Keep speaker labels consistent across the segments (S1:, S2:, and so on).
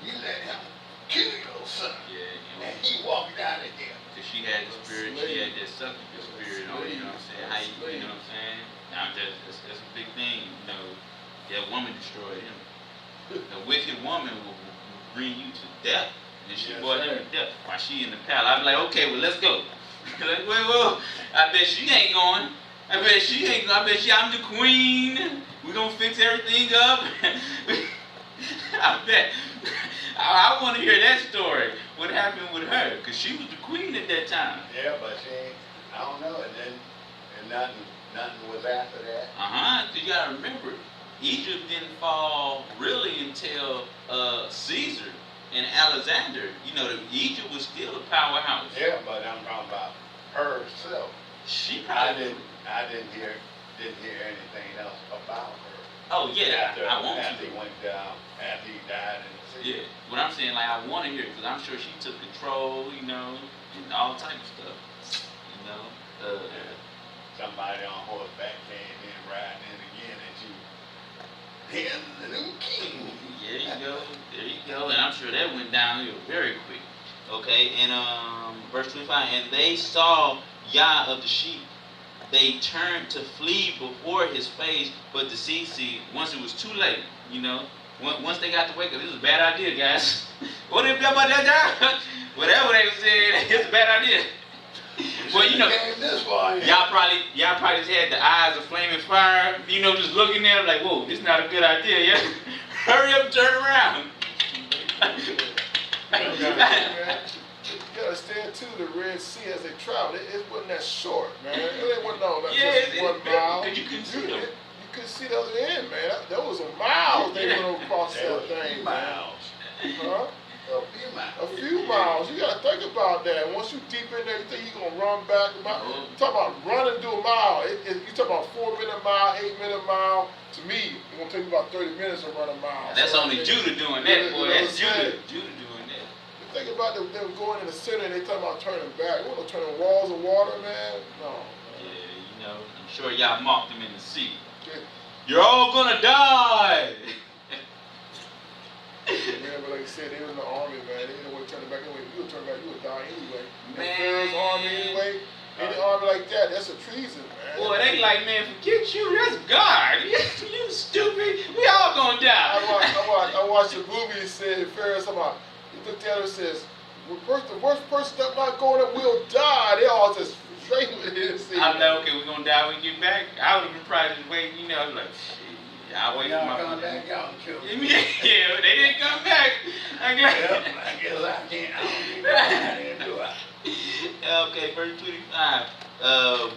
S1: you let him kill your son.
S2: Yeah,
S1: and he walked out of there.
S2: Cause she had the spirit, she had that succubus spirit on, you know what I'm saying? How you know what I'm saying? Now that's a big thing, you know. That woman destroyed him. A wicked woman will bring you to death. And she brought him to death while she in the palace. I'm like, okay, well, let's go. Like, well, I bet she ain't going. I bet she ain't going. I bet I'm the queen. We're going to fix everything up. I bet. I want to hear that story. What happened with her? Because she was the queen at that time.
S1: Yeah, but she ain't, I don't know. And nothing was after that.
S2: You got to remember, Egypt didn't fall really until Caesar and Alexander. You know, Egypt was still a powerhouse.
S1: Yeah, but I'm talking about herself.
S2: She probably
S1: I didn't hear anything else about her.
S2: Oh yeah,
S1: after he went down, after he died in the sea.
S2: Yeah, what I'm saying, like, I want to hear it, because I'm sure she took control, you know, and all type of stuff, you know.
S1: Somebody on horseback came in riding in again, and here's the new king.
S2: There you go, and I'm sure that went downhill very quick. Okay, and verse 25, and they saw Yah of the sheep. They turned to flee before his face, but the see, once it was too late, you know, once they got to wake up, this is a bad idea, guys. What if about that? Whatever they said, it's a bad idea. Well, you know, y'all probably just had the eyes of flaming fire, you know, just looking at it like, whoa, this is not a good idea, yeah? Hurry up, turn around.
S3: You understand too, the Red Sea as they traveled, it wasn't that short, man. It wasn't just 1 mile.
S2: You couldn't see them.
S3: You couldn't see the other end, man. That was a mile they went across that thing.
S1: Miles.
S3: Huh?
S1: A
S3: few miles. You gotta think about that. Once you deep in there, you think you're gonna run back about. You talk about running through a mile. You talk about 4-minute mile, 8-minute mile. To me, it's gonna take you about 30 minutes to run a mile.
S2: That's only Judah doing that, boy. That's Judah. Judah doing that.
S3: Think about them going in the center and they talking about turning back. You want to turn walls of water, man? No.
S2: Yeah, you know, I'm sure y'all mocked them in the sea. Yeah. You're all gonna die.
S3: Yeah, but like you said, they were in the army, man. They didn't want to turn it back anyway. If you would turn back, you would die anyway.
S2: Man.
S3: Pharaoh's army anyway. Any army like that, that's a treason, man.
S2: Boy, they like, man, forget you, that's God. You stupid. We all gonna die.
S3: I watched the movie and said Pharaoh about. He looked at her and says, the worst person that's not going up will die. They all just straight with it.
S2: I'm like, okay, we're going to die when we get back. I would have been probably just waiting, you know, like, shit, I'll wait for my
S1: come back, y'all kill me.
S2: Yeah, they didn't come back.
S1: I guess I can't. I didn't do it.
S2: Okay, verse 25.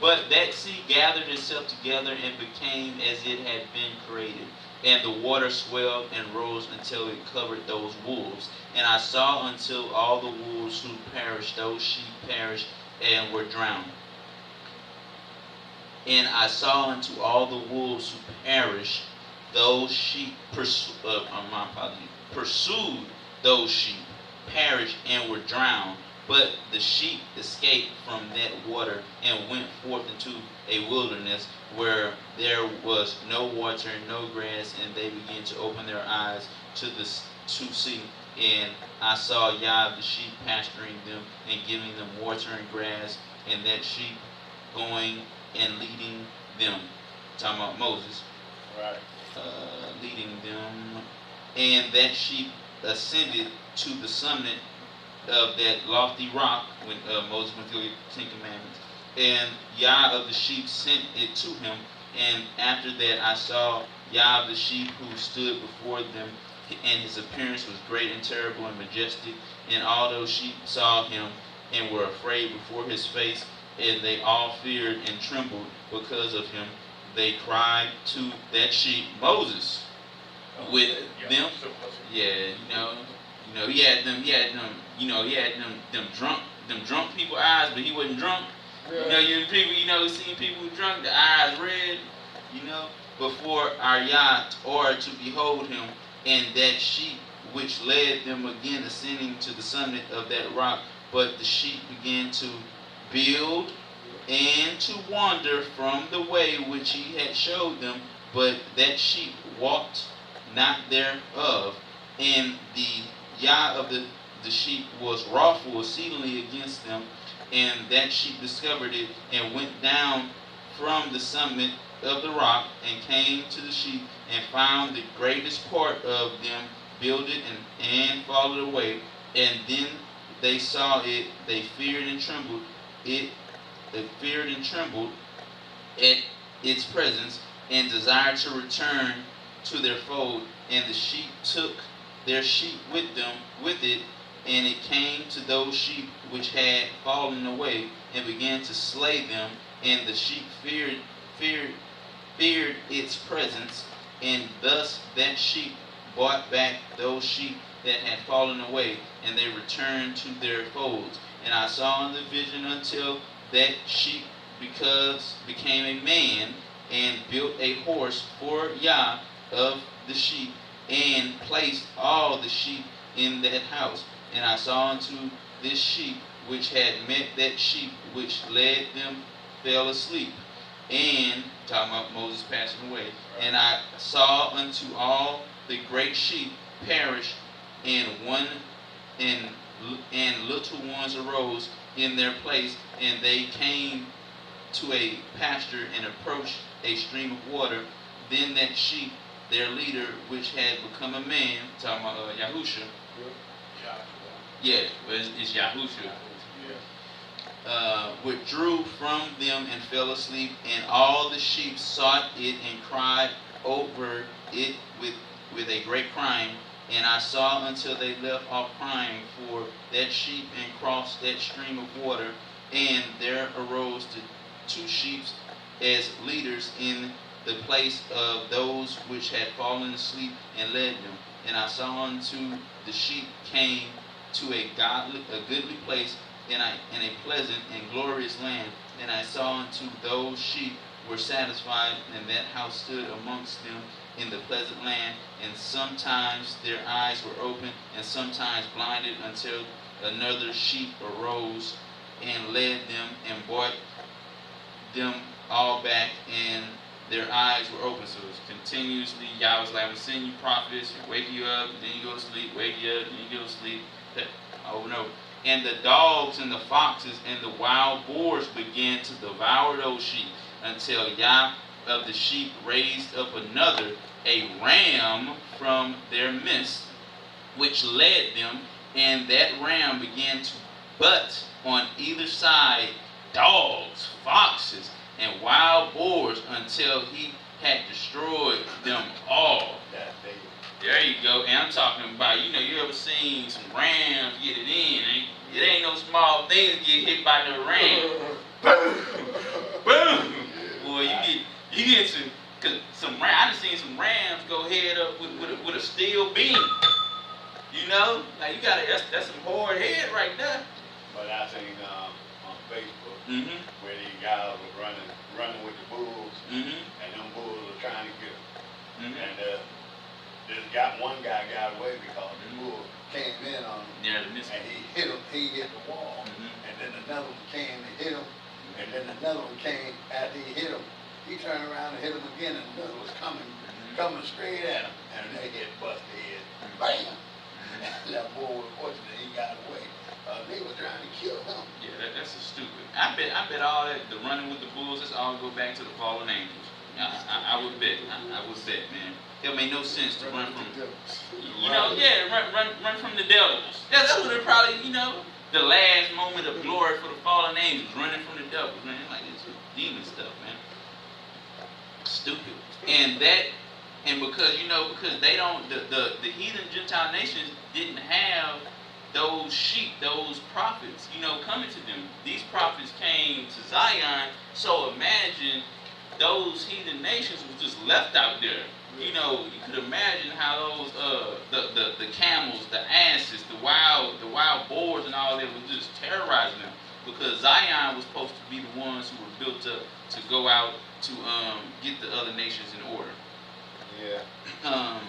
S2: But that sea gathered itself together and became as it had been created. And the water swelled and rose until it covered those wolves. And I saw until all the wolves who perished, those sheep perished and were drowned. And I saw unto all the wolves who perished, those sheep pursued those sheep, perished and were drowned. But the sheep escaped from that water and went forth into a wilderness where there was no water, no grass, and they began to open their eyes to see. And I saw Yah the sheep pasturing them and giving them water and grass, and that sheep going and leading them. Talking about Moses.
S1: Right.
S2: Leading them. And that sheep ascended to the summit of that lofty rock when Moses went through the 10 Commandments. And Yah of the sheep sent it to him. And after that I saw Yah of the sheep who stood before them, and his appearance was great and terrible and majestic. And all those sheep saw him and were afraid before his face, and they all feared and trembled because of him. They cried to that sheep, Moses, with them. Yeah, you know, he had them, them drunk people eyes, but he wasn't drunk. Yeah. You know, seen people drunk, the eyes red, before our Yah, or to behold him, and that sheep which led them again ascending to the summit of that rock. But the sheep began to build and to wander from the way which he had showed them, but that sheep walked not thereof. And the Yah of the sheep was wrathful exceedingly against them, and that sheep discovered it, and went down from the summit of the rock, and came to the sheep, and found the greatest part of them builded and followed away. And then they saw it, they feared and trembled. They feared and trembled at its presence, and desired to return to their fold. And the sheep took their sheep with it, and it came to those sheep which had fallen away, and began to slay them. And the sheep feared its presence, and thus that sheep brought back those sheep that had fallen away, and they returned to their folds. And I saw in the vision until that sheep became a man, and built a horse for Yah of the sheep, and placed all the sheep in that house. And I saw unto this sheep which had met that sheep which led them fell asleep. And, talking about Moses passing away, and I saw unto all the great sheep perish, and little ones arose in their place, and they came to a pasture, and approached a stream of water. Then that sheep, their leader, which had become a man, talking about Yahusha. Yeah, it's Yahusha. Withdrew from them and fell asleep, and all the sheep sought it and cried over it with a great crying. And I saw until they left off crying for that sheep, and crossed that stream of water. And there arose the two sheep as leaders in the place of those which had fallen asleep, and led them. And I saw unto the sheep came to a goodly place, in a pleasant and glorious land. And I saw unto those sheep were satisfied, and that house stood amongst them in the pleasant land. And sometimes their eyes were opened, and sometimes blinded, until another sheep arose and led them, and brought them all back, and their eyes were open. So it's continuously, Yah was like, I'm going to send you prophets, and wake you up, then you go to sleep, wake you up, then you go to sleep, over and over. And the dogs and the foxes and the wild boars began to devour those sheep, until Yah of the sheep raised up another, a ram from their midst, which led them. And that ram began to butt on either side dogs, foxes, and wild boars, until he had destroyed them all. There you go. And I'm talking about, you ever seen some rams get it in? It ain't no small thing to get hit by the ram. Boom! Boom! Boy, you get some ram. I done seen some rams go head up with a steel beam. Like that's some hard head right there.
S1: But I seen on Facebook where these guys were running with the bulls, and them bulls were trying to get them. And one guy got away because the bull came in on him, and he hit him. He hit the wall, and then another one came and hit him, and then another one came after he hit him. He turned around and hit him again, and another was coming straight at him, and they get busted head. Bam! That bull was fortunate he got away. They were trying to kill him.
S2: Yeah, that's a stupid. I bet all that, the running with the bulls, that's all go back to the fallen angels. I would bet. I would bet, man. It made no sense to run from, run from the devils. That's what it probably, the last moment of glory for the fallen angels, running from the devils, man. Like, it's demon stuff, man. Stupid. And because they don't, the heathen Gentile nations didn't have those sheep, those prophets, coming to them. These prophets came to Zion, so imagine those heathen nations was just left out there. You could imagine how those the camels, the asses, the wild boars and all that was just terrorizing them, because Zion was supposed to be the ones who were built up to go out to get the other nations in order.
S1: Yeah.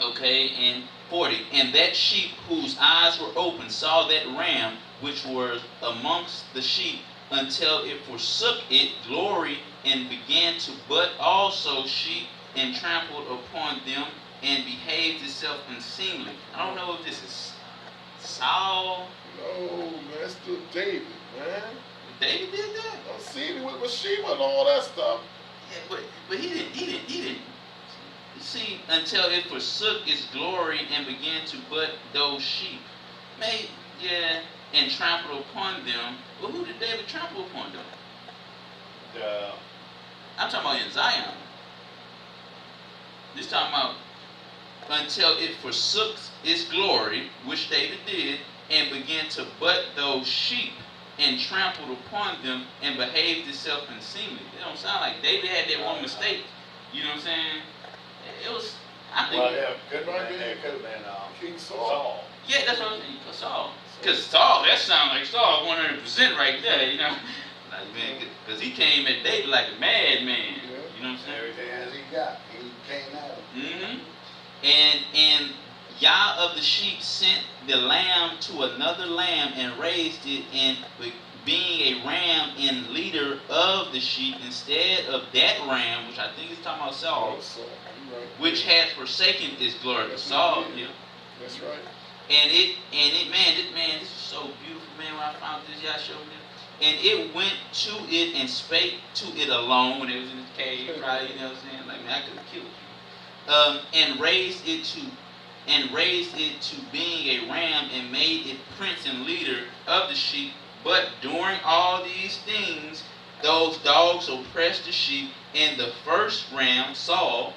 S2: Okay, and 40. And that sheep whose eyes were open saw that ram which was amongst the sheep, until it forsook it glory, and began to butt also sheep, and trampled upon them, and behaved itself unseemly. I don't know if this is Saul.
S3: No, man, it's still David, man.
S2: David did that?
S3: Unseemly with Bathsheba and all that stuff.
S2: Yeah, but he didn't. See, until it forsook its glory and began to butt those sheep. And trampled upon them. Well, who did David trample upon them? I'm talking about in Zion. This talking about until it forsook its glory, which David did, and began to butt those sheep and trampled upon them and behaved itself unseemly. It don't sound like David had that one mistake. You know what I'm saying? It was, I think.
S1: Well, yeah, could have been
S3: King Saul.
S2: Yeah, that's what I'm saying. Saul. Because Saul, that sounds like Saul 100% right there, you know. Like, man, because he came at David like a madman.
S3: Yeah.
S2: You know what I'm saying?
S1: Everything as he got, he came at him.
S2: And Yah of the sheep sent the lamb to another lamb and raised it, and being a ram and leader of the sheep instead of that ram, which I think is talking about Saul,
S3: Right.
S2: which had forsaken his glory.
S3: Yes,
S2: Saul,
S3: yeah. That's right.
S2: And this is so beautiful, man. When I found this, y'all showed me. And it went to it and spake to it alone when it was in the cave, right? You know what I'm saying? Like, man, I could have killed you. And raised it to being a ram and made it prince and leader of the sheep. But during all these things, those dogs oppressed the sheep, and the first ram, Saul,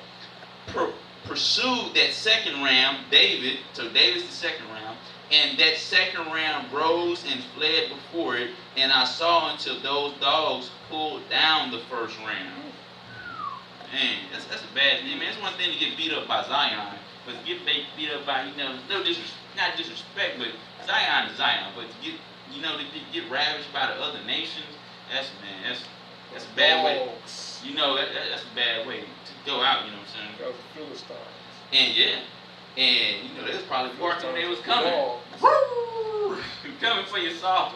S2: pursued that second ram, David. So David's the second ram. And that second ram rose and fled before it. And I saw until those dogs pulled down the first ram. Man, that's a bad thing, man. It's one thing to get beat up by Zion. But to get beat up by, not disrespect, but Zion is Zion. But to get ravaged by the other nations, that's a bad way. That's a bad way to go out, you know what I'm saying?
S3: That was the Philistines.
S2: And they was probably barking when they was coming. Woo! Coming for your Saul.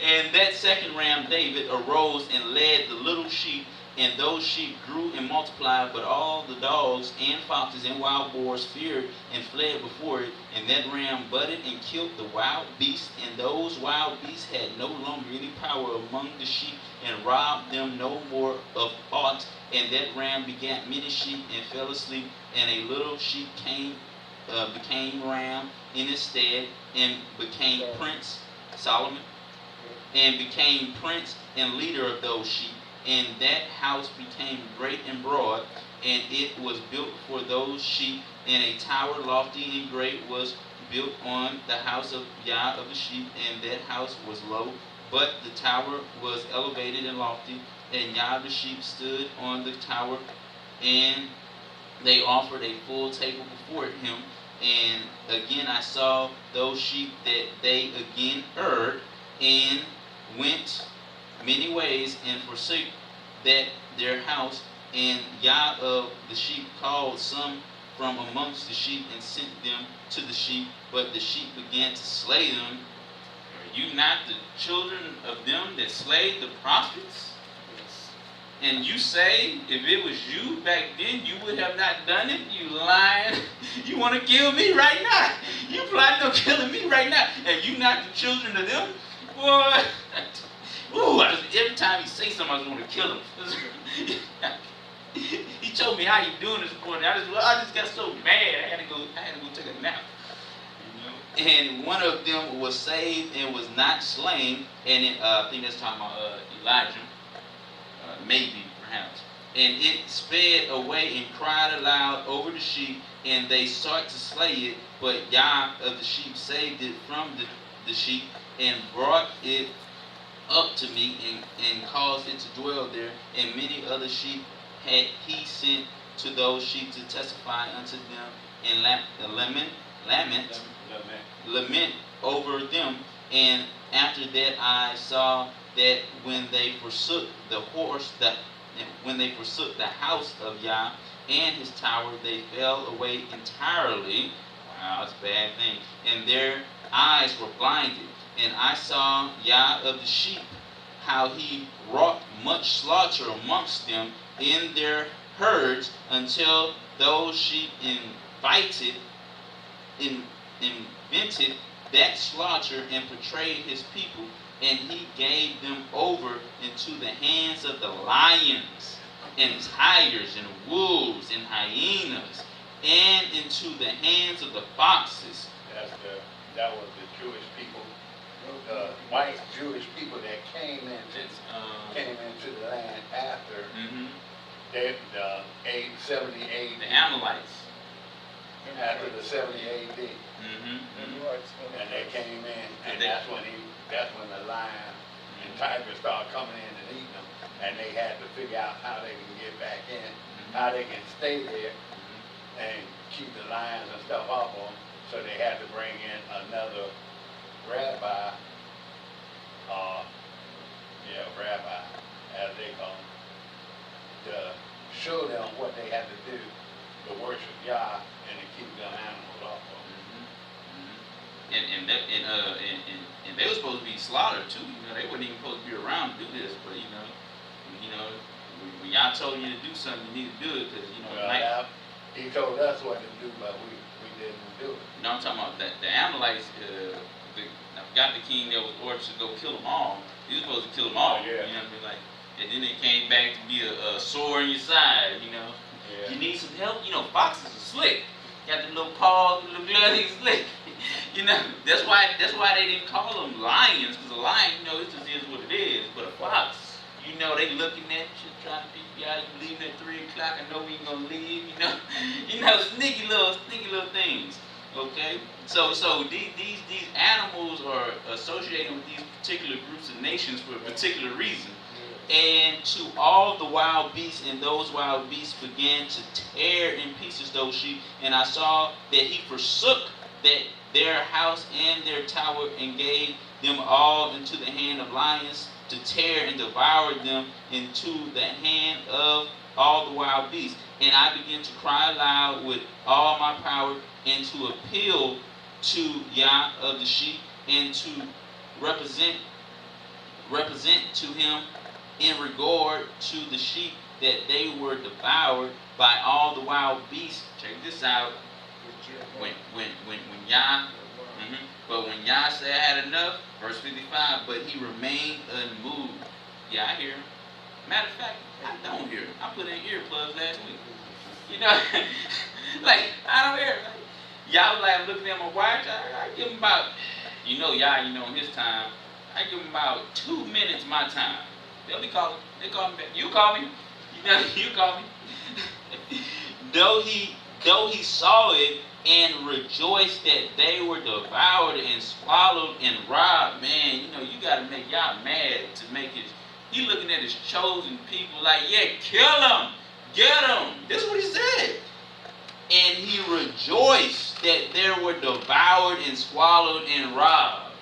S2: And that second ram, David, arose and led the little sheep, and those sheep grew and multiplied, but all the dogs and foxes and wild boars feared and fled before it. And that ram butted and killed the wild beasts, and those wild beasts had no longer any power among the sheep, and robbed them no more of aught. And that ram begat many sheep and fell asleep, and a little sheep became ram in its stead, and became prince, Solomon, and became prince and leader of those sheep. And that house became great and broad, and it was built for those sheep, and a tower lofty and great was built on the house of Yah of the sheep, and that house was low, but the tower was elevated and lofty, and Yah of the sheep stood on the tower, and they offered a full table before him. And again I saw those sheep that they again erred, and went many ways, and forsook that their house. And Yah of the sheep called some from amongst the sheep, and sent them to the sheep, but the sheep began to slay them. Are you not the children of them that slayed the prophets? And you say, if it was you back then, you would have not done it? You lying. You want to kill me right now. You plotting on killing me right now. And you not the children of them? Boy. Ooh, every time he say something, I just want to kill him. He told me how you doing this morning. I just got so mad. I had to go take a nap. And one of them was saved and was not slain. And I think that's talking about Elijah. Maybe, perhaps. And it sped away and cried aloud over the sheep, and they sought to slay it, but Yah of the sheep saved it from the sheep, and brought it up to me, and caused it to dwell there. And many other sheep had he sent to those sheep to testify unto them, and lament over them. And after that I saw that when they forsook the house of Yah and his tower, they fell away entirely. Wow, that's a bad thing. And their eyes were blinded. And I saw Yah of the sheep, how he wrought much slaughter amongst them in their herds, until those sheep invented that slaughter and betrayed his people, and he gave them over into the hands of the lions and tigers and wolves and hyenas, and into the hands of the foxes.
S1: That was the Jewish people, the white Jewish people that came into the land after they 70 AD.
S2: The Amalekites.
S1: After the 70 AD. And they came in, and that's when the lion and tigers started coming in and eating them, and they had to figure out how they can get back in, how they can stay there and keep the lions and stuff off them. So they had to bring in another rabbi, rabbi, as they call him, to show them what they had to do to worship Yah and to keep them animals off of them.
S2: And they were supposed to be slaughtered too. You know, they weren't even supposed to be around to do this. But you know, when Yah told you to do something, you need to do it because
S1: he told us what to do, but we didn't do it.
S2: You know, I'm talking about that the Amalekites. I forgot the king that was ordered to go kill them all. He was supposed to kill them all.
S1: Yeah.
S2: You know what I mean? Like, and then they came back to be a sword in your side. You know.
S1: Yeah.
S2: You need some help? You know, foxes are slick. Got the little paws, the little bloody slick. You know, that's why they didn't call them lions, because a lion, you know, it just is what it is. But a fox, you know, they looking at you, trying to figure you out. You leaving at 3 o'clock. I know we ain't gonna leave. You know, sneaky little things. Okay, so these animals are associated with these particular groups of nations for a particular reason. And to all the wild beasts, and those wild beasts began to tear in pieces those sheep. And I saw that he forsook their house and their tower, and gave them all into the hand of lions to tear and devour them into the hand of all the wild beasts. And I began to cry aloud with all my power, and to appeal to Yah of the sheep, and to represent to him in regard to the sheep, that they were devoured by all the wild beasts. Check this out. When Yah, but when Yah said I had enough, verse 55, but he remained unmoved. Yeah, I hear him. Matter of fact, I don't hear him. I put in earplugs last week. You know, like, I don't hear him. Like, Yah was like, looking at my watch, I give him about, you know, Yah, you know, in his time, I give him about 2 minutes my time. They'll be calling. They call me back. You call me. You know, you call me. Though he saw it and rejoiced that they were devoured and swallowed and robbed. Man, you know, you got to make Yah mad to make his. He looking at his chosen people like, yeah, kill them, get them. This is what he said. And he rejoiced that they were devoured and swallowed and robbed,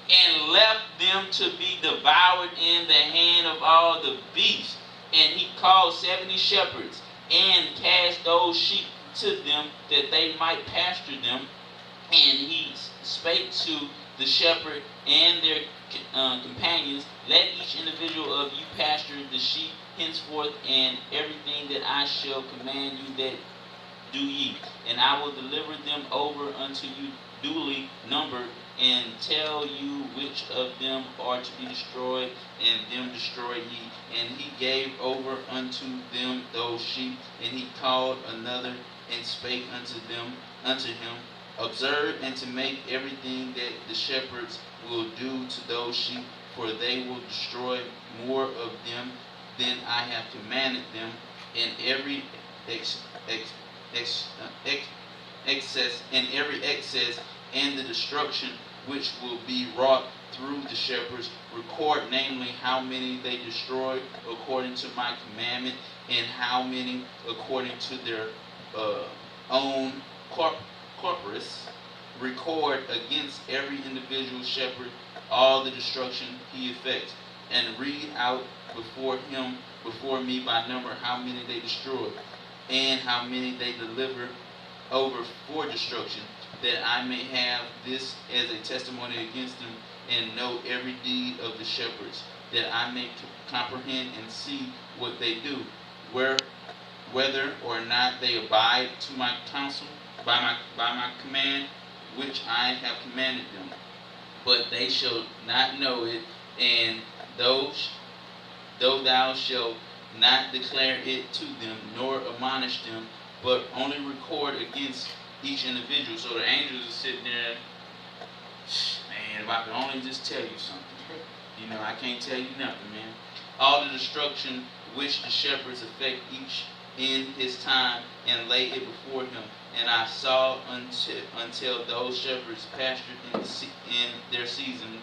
S2: and left them to be devoured in the hand of all the beasts. And he called 70 shepherds, and cast those sheep to them, that they might pasture them. And he spake to the shepherd and their companions, let each individual of you pasture the sheep henceforth, and everything that I shall command you, that do ye. And I will deliver them over unto you duly numbered, and tell you which of them are to be destroyed, and them destroy ye. And he gave over unto them those sheep, and he called another, and spake unto him, observe and to make everything that the shepherds will do to those sheep, for they will destroy more of them than I have commanded them, and every excess and the destruction which will be wrought through the shepherds, record namely how many they destroyed according to my commandment, and how many according to their own corpus. Record against every individual shepherd all the destruction he effects, and read out before me by number how many they destroyed, and how many they deliver over for destruction, that I may have this as a testimony against them, and know every deed of the shepherds, that I may comprehend and see what they do. whether or not they abide to my counsel, by my command, which I have commanded them. But they shall not know it, and though thou shalt not declare it to them, nor admonish them, but only record against each individual. So the angels are sitting there, man, if I could only just tell you something. You know, I can't tell you nothing, man. All the destruction which the shepherds effect each in his time, and lay it before him. And I saw until those shepherds pastured in their seasons,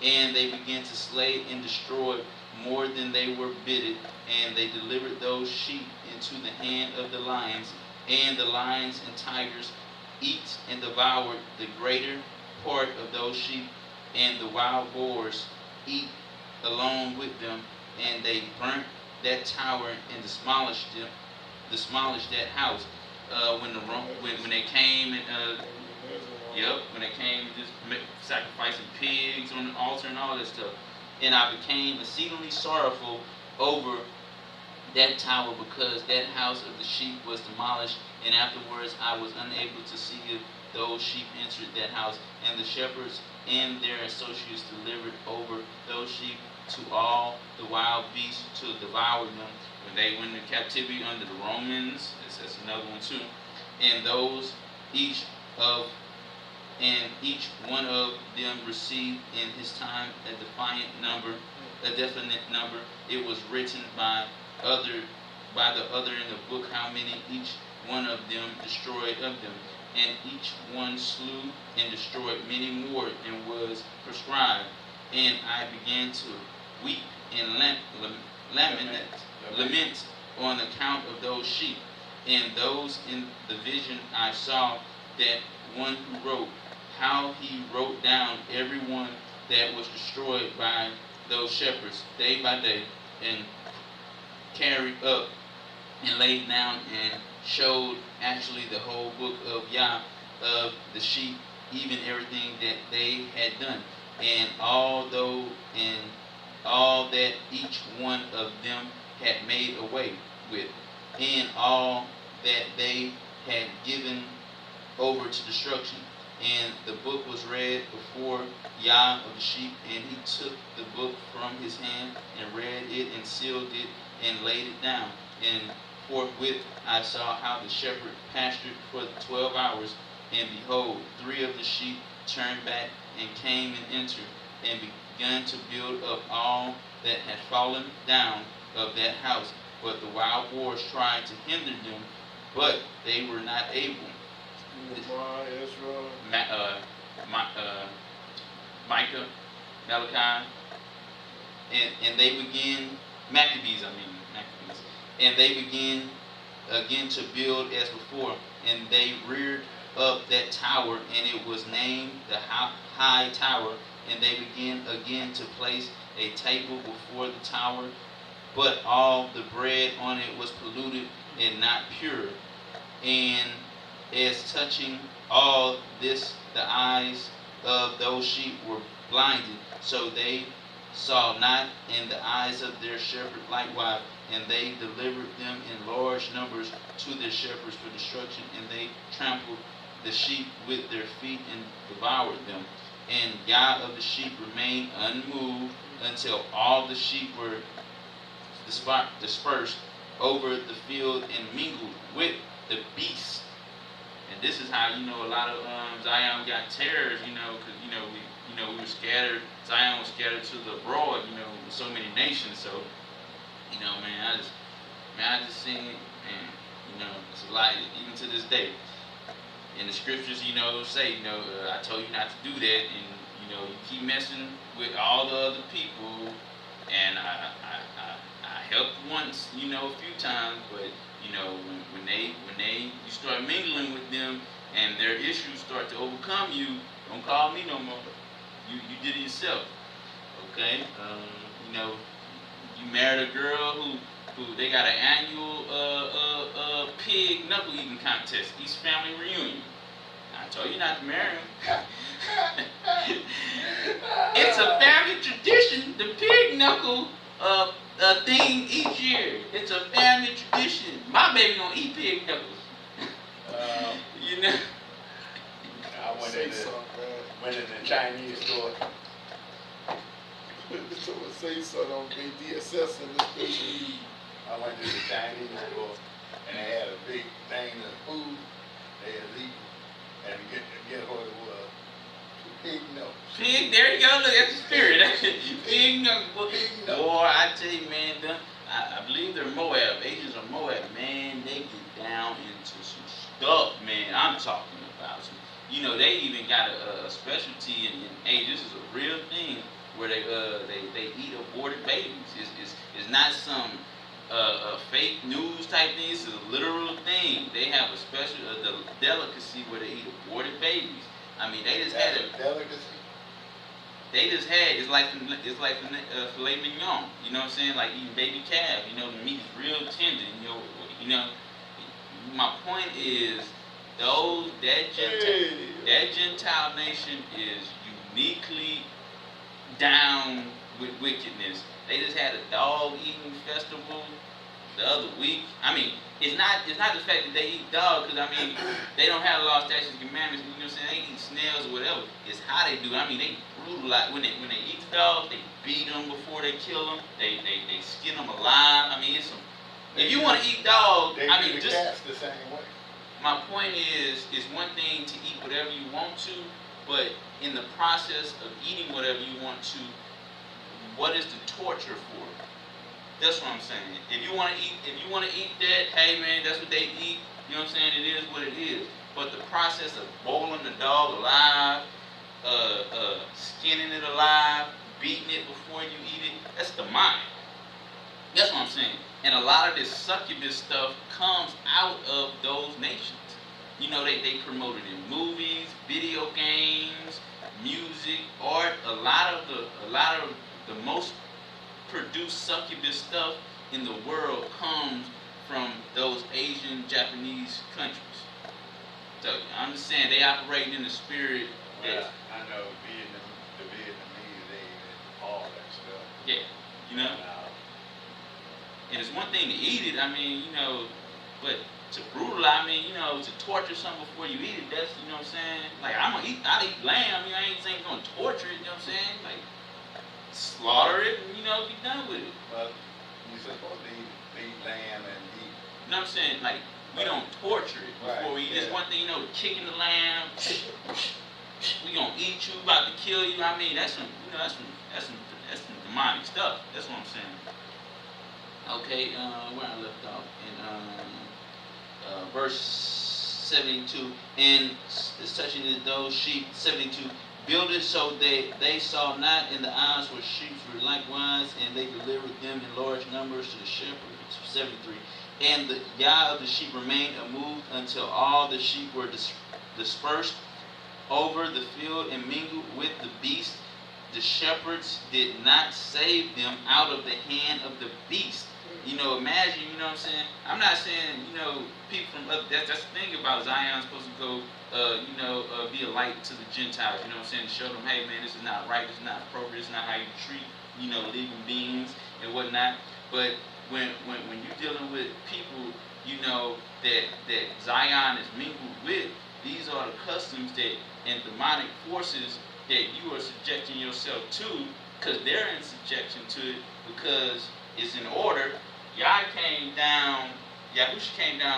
S2: and they began to slay and destroy more than they were bidden, and they delivered those sheep into the hand of the lions, and the lions and tigers eat and devoured the greater part of those sheep, and the wild boars eat along with them, and they burnt that tower and demolished that house. When they came and when they came just sacrificing pigs on the altar and all that stuff, and I became exceedingly sorrowful over that tower, because that house of the sheep was demolished, and afterwards I was unable to see if those sheep entered that house, and the shepherds and their associates delivered over those sheep to all the wild beasts to devour them. When they went into captivity under the Romans, that's another one too. And each one of them received in his time a definite number. It was written by the other in the book how many each one of them destroyed of them. And each one slew and destroyed many more than was prescribed. And I began to weep and lament on account of those sheep. And those in the vision I saw that one who wrote, how he wrote down every one that was destroyed by those shepherds day by day, and carried up and laid down, and showed actually the whole book of Yah of the sheep, even everything that they had done, and all that each one of them had made away with, and all that they had given over to destruction. And the book was read before Yah of the sheep, and he took the book from his hand and read it and sealed it and laid it down. And forthwith I saw how the shepherd pastured for 12 hours, and behold, 3 of the sheep turned back and came and entered, and began to build up all that had fallen down of that house. But the wild boars tried to hinder them, but they were not able. Micah, Malachi, and they began, Maccabees, and they began again to build as before, and they reared up that tower, and it was named the high tower, and they began again to place a table before the tower, but all the bread on it was polluted and not pure. And as touching all this, the eyes of those sheep were blinded, so they saw not, and the eyes of their shepherd likewise, and they delivered them in large numbers to their shepherds for destruction, and they trampled the sheep with their feet and devoured them. And Yah of the sheep remained unmoved until all the sheep were dispersed over the field and mingled with the beasts. And this is how a lot of Zion got terrors, because we were scattered. Zion was scattered to the abroad, with so many nations. So, I just seen it, and it's a lot even to this day. And the scriptures, say, I told you not to do that, and you keep messing with all the other people. And I helped once, a few times, but when you start mingling with them and their issues start to overcome you, don't call me no more. You did it yourself. Okay? You married a girl who they got an annual pig knuckle eating contest, East Family Reunion. I told you not to marry him. It's a family tradition, the pig knuckle thing each year. It's a family tradition. My baby gonna eat pig knuckles. You know.
S1: I went in the Chinese store.
S3: Someone say something on DSS in this picture.
S1: I went to the Chinese store and they had a big thing of food they had eaten. And get what it was. Pig nose.
S2: Pig, there you go, look at the spirit. Pig knuckles. Boy, I tell you, man, I believe they're Moab. Asians are Moab, man. They get down into some stuff, man. I'm talking about some. You know, they even got a specialty in hey, this is a real thing where they eat aborted babies. It's not some fake news type thing. It's a literal thing. They have a special delicacy where they eat aborted babies. I mean, they just had a
S1: delicacy.
S2: They just had it's like filet mignon. You know what I'm saying? Like eating baby calf. You know, the meat is real tender. You know. My point is, that Gentile nation is uniquely down with wickedness. They just had a dog eating festival the other week. I mean, it's not the fact that they eat dog, because I mean, they don't have law, statutes, and commandments. You know what I'm saying? They eat snails or whatever. It's how they do it. I mean, they brutalize when they eat the dog. They beat them before they kill them. They skin them alive. I mean, it's some. If you want to eat dog, I mean, just
S1: cats the same way.
S2: My point is, it's one thing to eat whatever you want to, but in the process of eating whatever you want to, what is the torture for? That's what I'm saying. If you want to eat that, hey man, that's what they eat. You know what I'm saying? It is what it is. But the process of boiling the dog alive, skinning it alive, beating it before you eat it, that's demonic. That's what I'm saying. And a lot of this succubus stuff comes out of those nations. You know, they promote it in movies, video games, music, art. A lot of the most produced succubus stuff in the world comes from those Asian, Japanese countries. So I'm just saying they operate in the spirit.
S1: Well, I know the Vietnamese, they eat all that stuff.
S2: Yeah, you know. And it's one thing to eat it, I mean, you know, but to brutalize, I mean, you know, to torture something before you eat it, that's, you know what I'm saying? Like, I'll eat lamb, you know, I ain't saying gonna torture it, you know what I'm saying? Like, slaughter it and, you know, be done with it.
S1: Well, you're supposed to eat lamb and eat.
S2: You know what I'm saying? Like, we don't torture it before we eat. It's one thing, you know, kicking the lamb, we gonna eat you, about to kill you. I mean, that's some demonic stuff. That's what I'm saying. Okay, where I left off in verse 72, and it's touching those sheep. 72, build it so they saw not, and the eyes were sheep were likewise, and they delivered them in large numbers to the shepherds. 73, and the yah of the sheep remained unmoved until all the sheep were dispersed over the field and mingled with the beast. The shepherds did not save them out of the hand of the beast. You know, imagine, you know what I'm saying? I'm not saying, you know, people from other, that's the thing about Zion supposed to go, be a light to the Gentiles, you know what I'm saying? To show them, hey man, this is not right, this is not appropriate, this is not how you treat, you know, living beings and whatnot. But when you're dealing with people, you know, that Zion is mingled with, these are the customs that and demonic forces that you are subjecting yourself to, because they're in subjection to it, because it's in order. Yahusha came down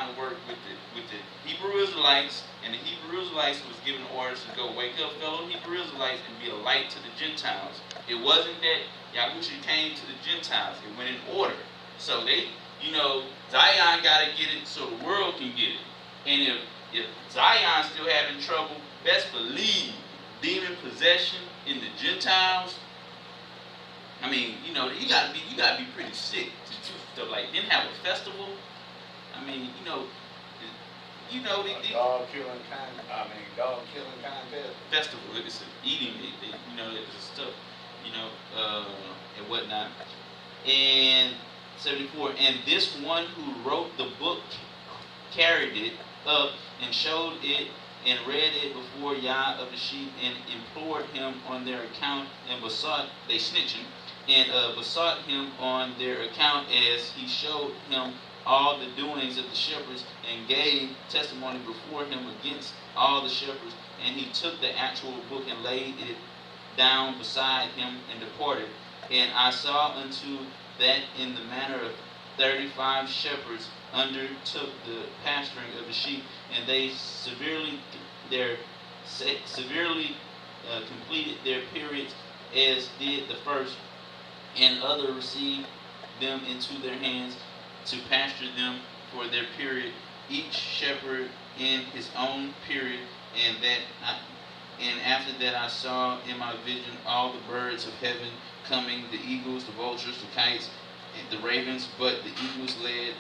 S2: to work with the Hebrew Israelites, and the Hebrew Israelites was given orders to go wake up fellow Hebrew Israelites and be a light to the Gentiles. It wasn't that Yahusha came to the Gentiles. It went in order. So they, you know, Zion got to get it so the world can get it. And if Zion's still having trouble, best believe demon possession in the Gentiles, I mean, you know, you gotta be pretty sick to do stuff like. Didn't have a festival. I mean,
S1: dog killing contest.
S2: Festival. It's eating. It's stuff. And whatnot. And 74. And this one who wrote the book carried it up and showed it and read it before Yah of the sheep and implored him on their account and besought him on their account as he showed him all the doings of the shepherds and gave testimony before him against all the shepherds. And he took the actual book and laid it down beside him and departed. And I saw unto that in the manner of 35 shepherds undertook the pasturing of the sheep, and they severely completed their periods as did the first, and other received them into their hands to pasture them for their period, each shepherd in his own period. And after that I saw in my vision all the birds of heaven coming, the eagles, the vultures, the kites, and the ravens, but the eagles led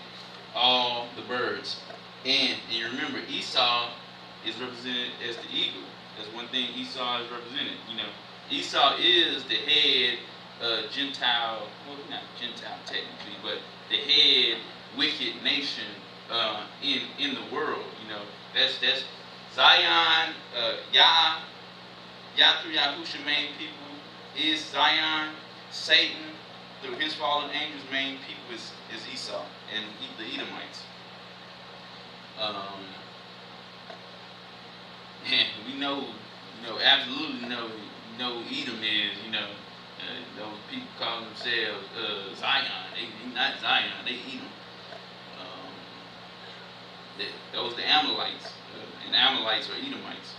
S2: all the birds. And you remember, Esau is represented as the eagle. That's one thing Esau is represented. Esau is the head Gentile, well, not Gentile technically, but the head wicked nation in the world. That's Zion, Yah through Yahusha main people is Zion. Satan through his fallen angels main people is Esau and the Edomites. And we know, absolutely know Edom is, those people call themselves Zion. They not Zion, they Edom. Those the Amalekites, and Amalekites are Edomites.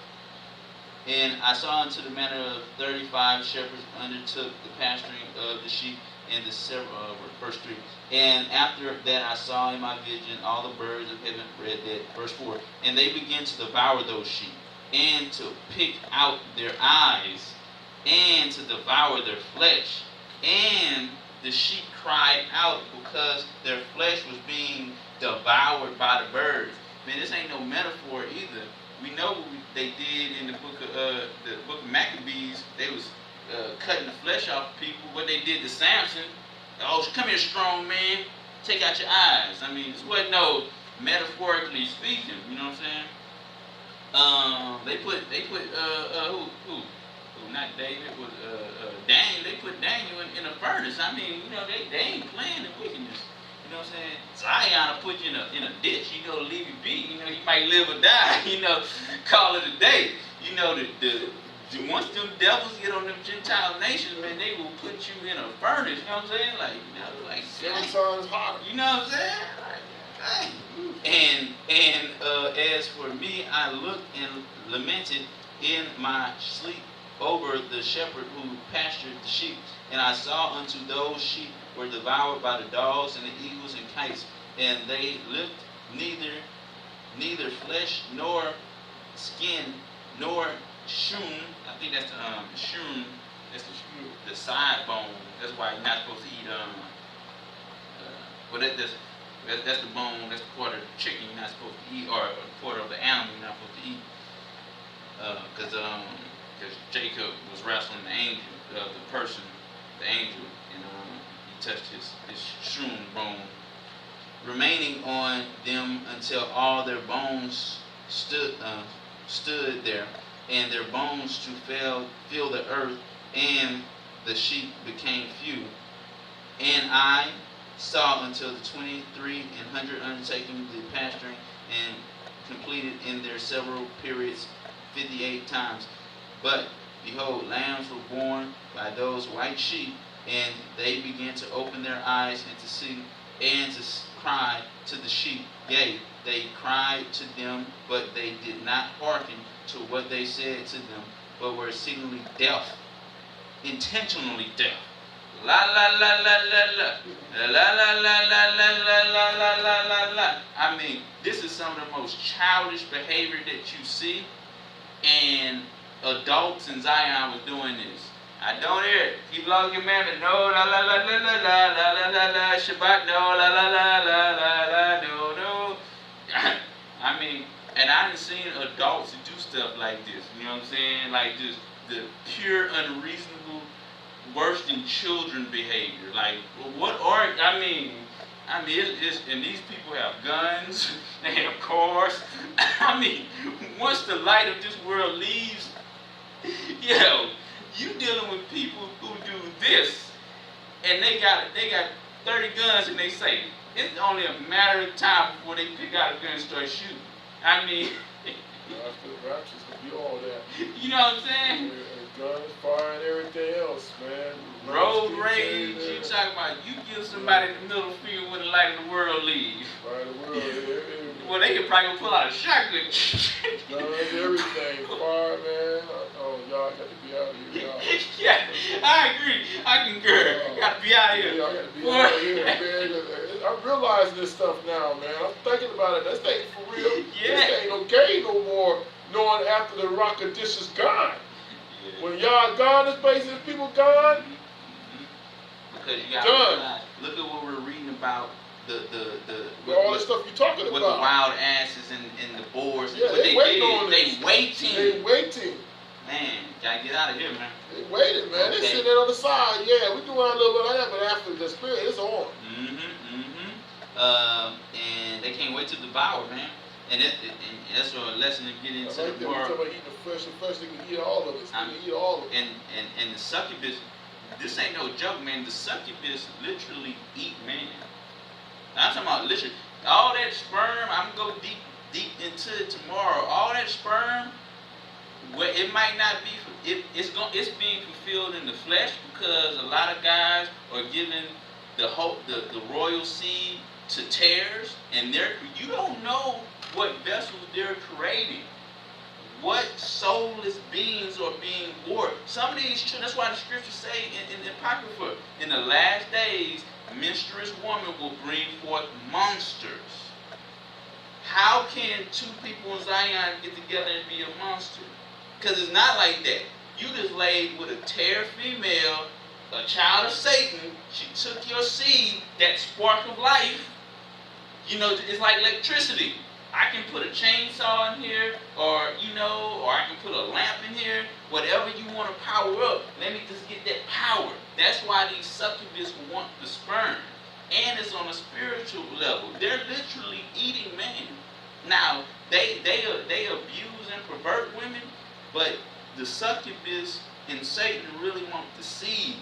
S2: And I saw unto the manner of 35 shepherds undertook the pasturing of the sheep, and the several, verse 3. And after that I saw in my vision all the birds of heaven, read that, verse 4. And they began to devour those sheep, and to pick out their eyes, and to devour their flesh. And the sheep cried out because their flesh was being devoured by the birds. Man, this ain't no metaphor either. We know what they did in the book of Maccabees. They was cutting the flesh off of people. What they did to Samson. Oh, come here, strong man. Take out your eyes. I mean, this wasn't no metaphorically speaking. You know what I'm saying? They put who? Not David, was Daniel. They put Daniel in a furnace. I mean, they ain't playing the wickedness. You know what I'm saying? Zion will put you in a ditch, leave you be. You might live or die, call it a day. Once them devils get on them Gentile nations, man, they will put you in a furnace, you know what I'm saying? Like
S3: 7 times hotter.
S2: You know what I'm saying? And as for me, I looked and lamented in my sleep over the shepherd who pastured the sheep. And I saw unto those sheep were devoured by the dogs and the eagles and kites, and they lift neither flesh nor skin nor shun. I think that's the shun. That's the side bone. That's why you're not supposed to eat. That's the bone. That's the part of the chicken you're not supposed to eat, or a part of the animal you're not supposed to eat. Because Jacob was wrestling the angel, the angel, and he touched his shroom bone, remaining on them until all their bones stood there, and their bones to fill the earth, and the sheep became few. And I saw until the 2300 undertaking the pasturing, and completed in their several periods 58 times. But behold, lambs were born by those white sheep, and they began to open their eyes and to see, and to cry to the sheep. Yea, they cried to them, but they did not hearken to what they said to them, but were exceedingly deaf, intentionally deaf. La la la la la la la la la la la la la la la la. I mean, this is some of the most childish behavior that you see, and adults in Zion was doing this. I don't hear it. Keep law commandment. No, la la la la la la la la la la. Shabbat. No, la la la la la la. No, no. I mean, and I done seen adults do stuff like this. You know what I'm saying? Like just the pure, unreasonable, worse than children behavior. Like, what are? I mean, it's and these people have guns. They have cars. I mean, once the light of this world leaves, you dealing with people who do this, and they got 30 guns in their safe. it's only a matter of time before they pick out a gun and start shooting. I mean,
S3: After the rapture's gonna be all that.
S2: you know what I'm saying?
S3: Guns, fire, and everything else, man.
S2: Road rage, you talking about you give somebody the middle finger when the light of the world leaves.
S3: Light of the world,
S2: Well, they could probably pull out a shotgun.
S3: guns, everything. Fire, man. Oh, y'all got to be out of here, y'all.
S2: Yeah, I agree. I concur. Got to be out of here.
S3: Y'all got to be out of here, man. I'm realizing this stuff now, man. I'm thinking about it. This ain't for real.
S2: Yeah.
S3: This ain't okay no more, knowing after the rock of dish is gone.
S2: Yeah.
S3: When y'all gone, this place is people gone.
S2: Because you got to realize, look at what we're reading about
S3: All the stuff you talking
S2: with
S3: about.
S2: the wild asses and the boars.
S3: Yeah,
S2: what
S3: they waiting on
S2: They
S3: this.
S2: waiting.
S3: They waiting.
S2: Man, gotta get out of here, man.
S3: They waited, man. They sitting there on the side. Yeah, we doing a little bit of that, but after the spirit, it's on.
S2: And they can't wait to devour, man. And that's a lesson to get into
S3: Right there, we talking about eating the flesh. The flesh, they can eat all of it. They can eat all of it.
S2: And the succubists, this ain't no joke, man. The succubists literally eat man. I'm talking about literally all that sperm. I'm gonna go deep into it tomorrow. All that sperm, well, it might not be. It's being fulfilled in the flesh because a lot of guys are giving the royal seed to tares, and you don't know what vessels they're creating. What soulless beings are being born. Some of these children, that's why the scriptures say in the Apocrypha, in the last days, a menstruous woman will bring forth monsters. How can two people in Zion get together and be a monster? Because it's not like that. You just laid with a tare female, a child of Satan. She took your seed, that spark of life. You know, it's like electricity. I can put a chainsaw in here, or I can put a lamp in here, whatever you want to power up. Let me just get that power. That's why these succubists want the sperm. And it's on a spiritual level. They're literally eating man. Now, they abuse and pervert women, but the succubists and Satan really want the seed.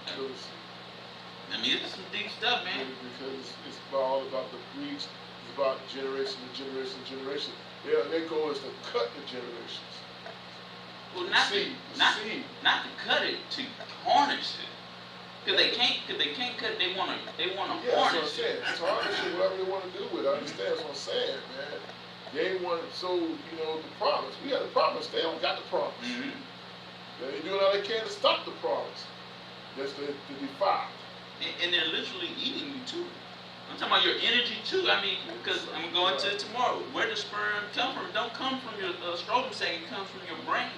S2: I mean, it's some deep stuff, man.
S3: Because it's all about the breach. It's about generation to generation to generation. Their goal is to cut the generations.
S2: Well, not to cut it, to harness it. Because they can't cut it. They want to harness it.
S3: That's what I'm saying. It's harness it, whatever they want to do with it. I understand what I'm saying, man. They want the promise. We got the promise. They don't got the promise. They doing all they can to stop the promise. That's the defy.
S2: And they're literally eating you too. I'm talking about your energy too. I mean, because I'm going to tomorrow. Where does sperm come from? It don't come from your scrotum sac. It comes from your brain.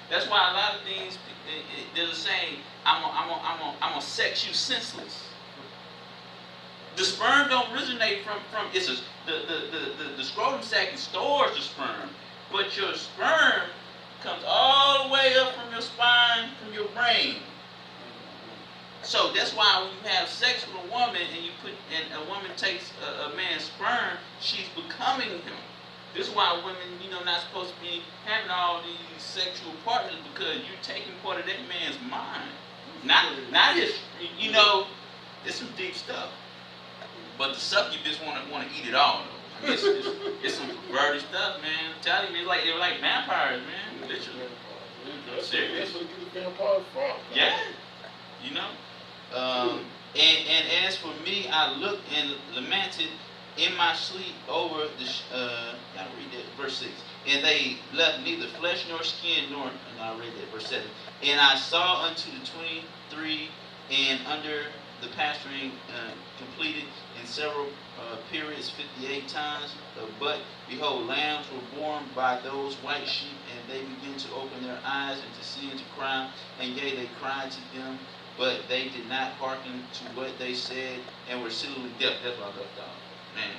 S2: That's why a lot of things. There's a saying. I'm gonna sex you senseless. The sperm don't originate from the scrotum sac stores the sperm, but your sperm comes all the way up from your spine, from your brain. So that's why when you have sex with a woman and a woman takes a man's sperm, she's becoming him. This is why women, not supposed to be having all these sexual partners, because you're taking part of that man's mind. Not his, it's some deep stuff. But the succubists want to eat it all, though. I mean, it's some perverted stuff, man. I'm telling you, they're like vampires, man. Literally. Serious.
S3: That's what get the vampire from.
S2: Yeah. And as for me, I looked and lamented in my sleep over gotta read that, verse 6. And they left neither flesh nor skin, and I read that, verse 7. And I saw unto the 23, and under the pasturing completed in several periods 58 times. But behold, lambs were born by those white sheep, and they began to open their eyes and to see and to cry. And yea, they cried to them, but they did not hearken to what they said, and were sealed with death. That's what I left off. Man,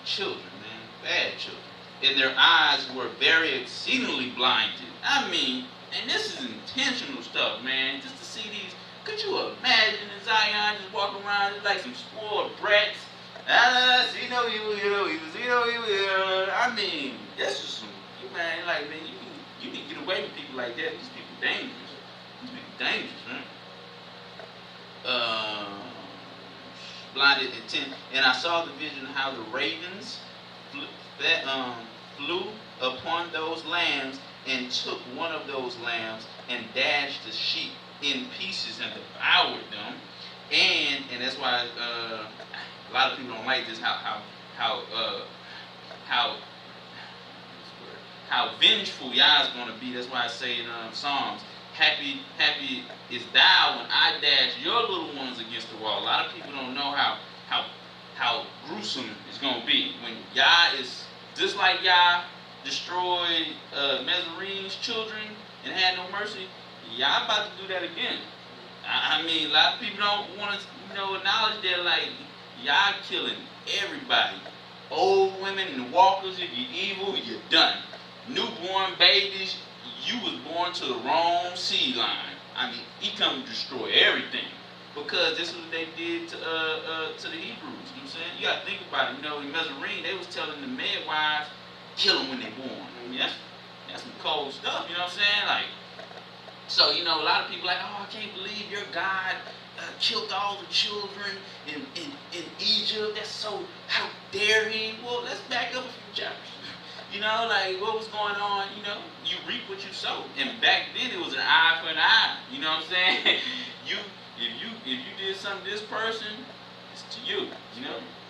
S2: children, man, bad children. And their eyes were very exceedingly blinded. I mean, and this is intentional stuff, man. Just to see these. Could you imagine in Zion just walking around just like some spoiled brats? I mean, that's just some, man, like, man, you can get away with people like that. These people dangerous. These people dangerous, man. blinded at 10. And I saw the vision how the ravens flew upon those lambs and took one of those lambs and dashed the sheep in pieces and devoured them. And that's why a lot of people don't like this, how vengeful Yah is going to be. That's why I say in Psalms, happy is thou when I dash your little ones against the wall. A lot of people don't know how gruesome it's going to be when Yah is just like Yah destroyed Meserine's children and had no mercy. Yah about to do that again. I mean, a lot of people don't want to acknowledge that, like, Yah killing everybody. Old women and walkers, if you're evil, you're done. Newborn babies, you was born to the wrong seed line. I mean, he come to destroy everything. Because this is what they did to the Hebrews. You know what I'm saying? You gotta think about it. In Messerine, they was telling the midwives, kill them when they born. I mean, that's some cold stuff, you know what I'm saying? Like, so, a lot of people like, oh, I can't believe your God killed all the children in Egypt. That's so, how dare he? Well, let's back up a few chapters. Like what was going on, you reap what you sow. And back then it was an eye for an eye. You know what I'm saying? If you did something to this person, it's to you.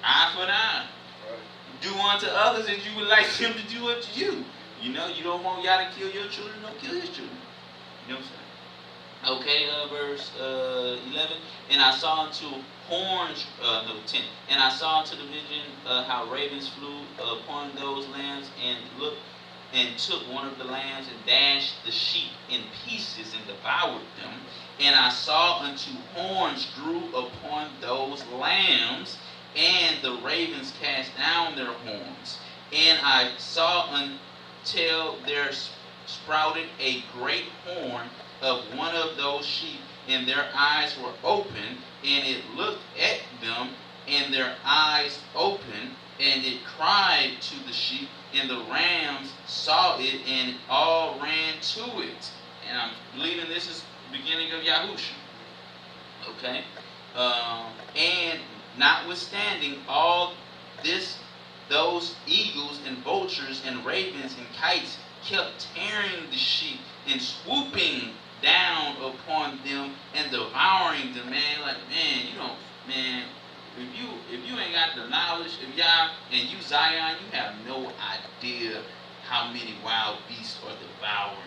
S2: Eye for an eye. Right. Do unto others as you would like them to do unto you. You don't want Yah to kill your children, don't kill his children. You know what I'm saying? Okay, verse 11. And I saw unto horns, 10. And I saw unto the vision how ravens flew upon those lambs and looked and took one of the lambs and dashed the sheep in pieces and devoured them. And I saw unto horns grew upon those lambs, and the ravens cast down their horns. And I saw until there sprouted a great horn of one of those sheep, and their eyes were open, and it looked at them, and their eyes opened, and it cried to the sheep, and the rams saw it, and all ran to it. And I'm believing this is the beginning of Yahusha. Okay? And notwithstanding all this, those eagles and vultures and ravens and kites kept tearing the sheep and swooping down upon them and devouring them, man. Like, man, if you ain't got the knowledge of Yah and you Zion, you have no idea how many wild beasts are devouring.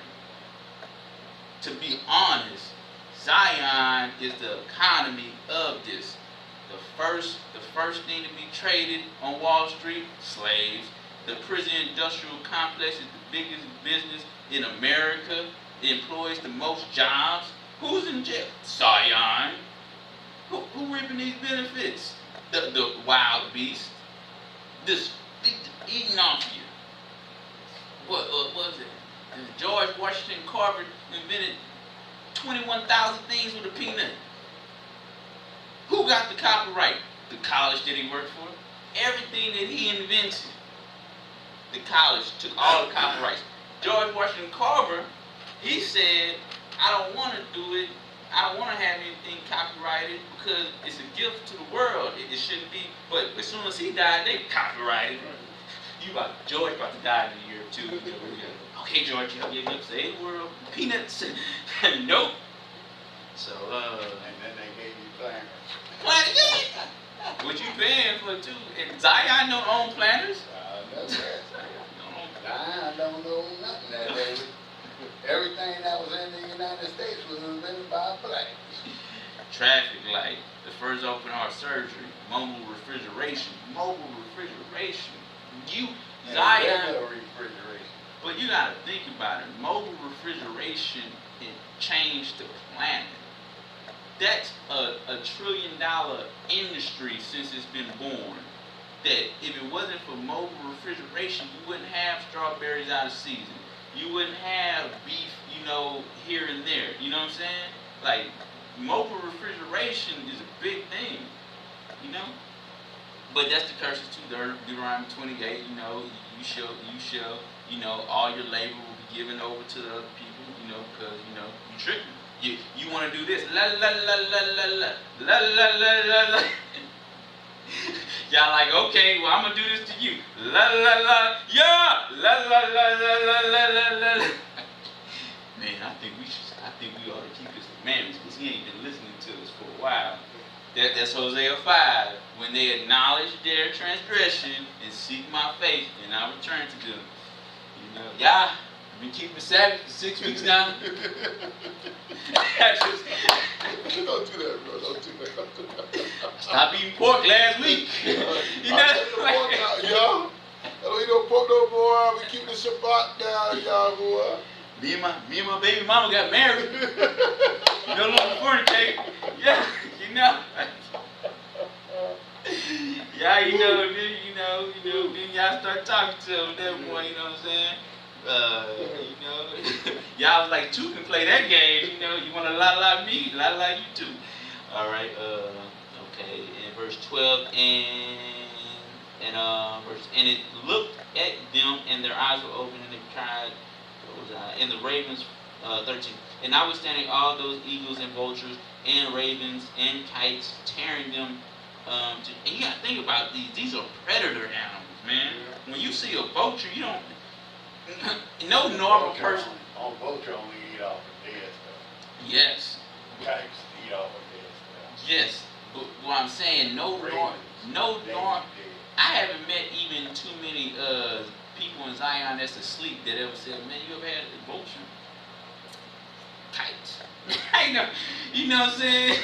S2: To be honest, Zion is the economy of this. The first thing to be traded on Wall Street, slaves. The prison industrial complex is the biggest business in America. It employs the most jobs. Who's in jail? Zion. Who reaping these benefits? The wild beast. This eating off you. What was it? George Washington Carver invented 21,000 things with a peanut. Who got the copyright? The college that he worked for. Everything that he invented, the college took all the copyrights. George Washington Carver, he said, I don't want to do it. I don't want to have anything copyrighted because it's a gift to the world. It shouldn't be. But as soon as he died, they copyrighted. George about to die in a year or two. Okay, George, you have to save the world. Peanuts. Nope. So,
S1: and then they gave you planners.
S2: Planners? What you paying for too? And Zion don't own planners?
S1: Zion don't know nothing that day. Everything that was in the United States was invented by blacks.
S2: Traffic light, the first open heart surgery, mobile refrigeration. Zion.
S1: Refrigeration.
S2: But you gotta think about it. Mobile refrigeration changed the planet. That's a $1 trillion industry since it's been born. That if it wasn't for mobile refrigeration, you wouldn't have strawberries out of season. You wouldn't have beef, here and there. You know what I'm saying? Like, mobile refrigeration is a big thing. But that's the curses too. Deuteronomy 28. You shall, all your labor will be given over to the other people. Because you tripping. You want to do this. La la la la la la la la la la la. Y'all like, okay, well, I'm gonna do this to you. La la la, yeah, la la la la la la la la. Man, I think we ought to keep his commandments because he ain't been listening to us for a while. That's Hosea 5. When they acknowledge their transgression and seek my face, and I return to them. You know, yeah, I've been keeping Sabbath for 6 weeks now.
S3: Don't do that, bro. Don't do that.
S2: Stopped eating pork last week. You know,
S3: y'all. I don't eat no pork no more. We keep the Shabbat down, y'all, boy.
S2: Me and my baby mama got married. No longer fornicate. Yeah, you know. Yeah, you know, then y'all start talking to them, that boy, you know what I'm saying? You know, y'all was like, two can play that game, you know, you want to la me, la you too. All right, okay, in verse 12, and it looked at them, and their eyes were open, and they cried, and the ravens, 13, and notwithstanding all those eagles and vultures and ravens and kites tearing them, and you gotta think about these are predator animals, man. Yeah. When you see a vulture, you don't, no normal person.
S1: Vulture only eat off of dead stuff.
S2: Yes.
S1: Kites eat off of dead stuff.
S2: Yes, but what I'm saying, no norm. I haven't met even too many people in Zion that's asleep that ever said, man, you ever had a vulture? Kites. I know. You know what I'm saying?